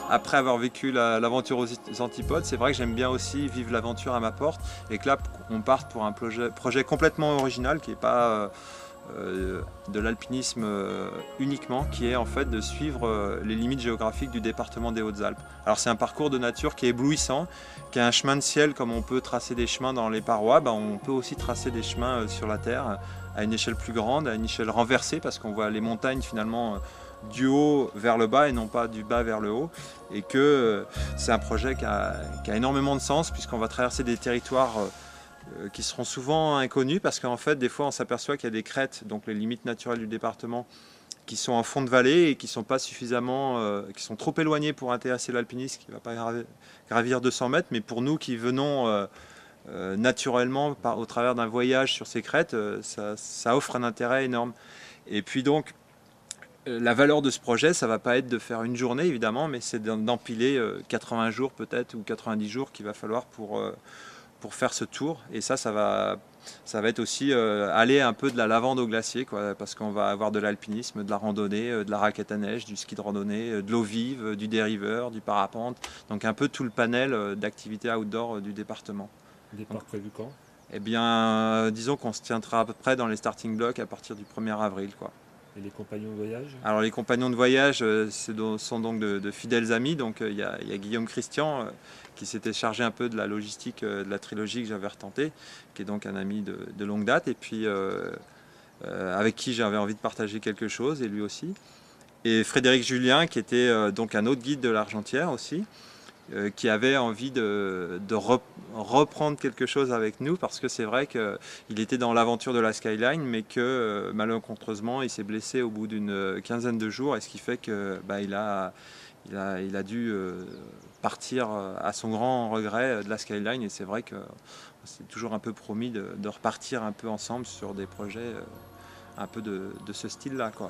après avoir vécu l'aventure aux antipodes, c'est vrai que j'aime bien aussi vivre l'aventure à ma porte et que là on parte pour un projet complètement original qui n'est pas de l'alpinisme uniquement, qui est en fait de suivre les limites géographiques du département des Hautes-Alpes. Alors c'est un parcours de nature qui est éblouissant, qui est un chemin de ciel comme on peut tracer des chemins dans les parois, on peut aussi tracer des chemins sur la terre à une échelle plus grande, à une échelle renversée parce qu'on voit les montagnes finalement du haut vers le bas et non pas du bas vers le haut, et que c'est un projet qui a énormément de sens puisqu'on va traverser des territoires qui seront souvent inconnus parce qu'en fait des fois on s'aperçoit qu'il y a des crêtes, donc les limites naturelles du département, qui sont en fond de vallée et qui sont pas suffisamment, qui sont trop éloignées pour intéresser l'alpiniste qui ne va pas gravir 200 mètres, mais pour nous qui venons naturellement au travers d'un voyage sur ces crêtes, ça offre un intérêt énorme. Et puis donc la valeur de ce projet, ça ne va pas être de faire une journée évidemment, mais c'est d'empiler 80 jours peut-être ou 90 jours qu'il va falloir pour faire ce tour. Et ça va être aussi aller un peu de la lavande au glacier, quoi, parce qu'on va avoir de l'alpinisme, de la randonnée, de la raquette à neige, du ski de randonnée, de l'eau vive, du dériveur, du parapente, donc un peu tout le panel d'activités outdoor du département. Départ prévu quand? Eh bien, disons qu'on se tiendra à peu près dans les starting blocks à partir du 1er avril, quoi. Et les compagnons de voyage? Alors les compagnons de voyage sont donc de fidèles amis, donc il y a Guillaume Christian qui s'était chargé un peu de la logistique de la trilogie que j'avais retentée, qui est donc un ami de longue date, et puis avec qui j'avais envie de partager quelque chose, et lui aussi. Et Frédéric Julien, qui était donc un autre guide de l'Argentière aussi, qui avait envie de reprendre quelque chose avec nous parce que c'est vrai qu'il était dans l'aventure de la Skyline mais que malencontreusement il s'est blessé au bout d'une quinzaine de jours et ce qui fait que il a dû partir à son grand regret de la Skyline et c'est vrai que c'est toujours un peu promis de repartir un peu ensemble sur des projets un peu de ce style-là, quoi.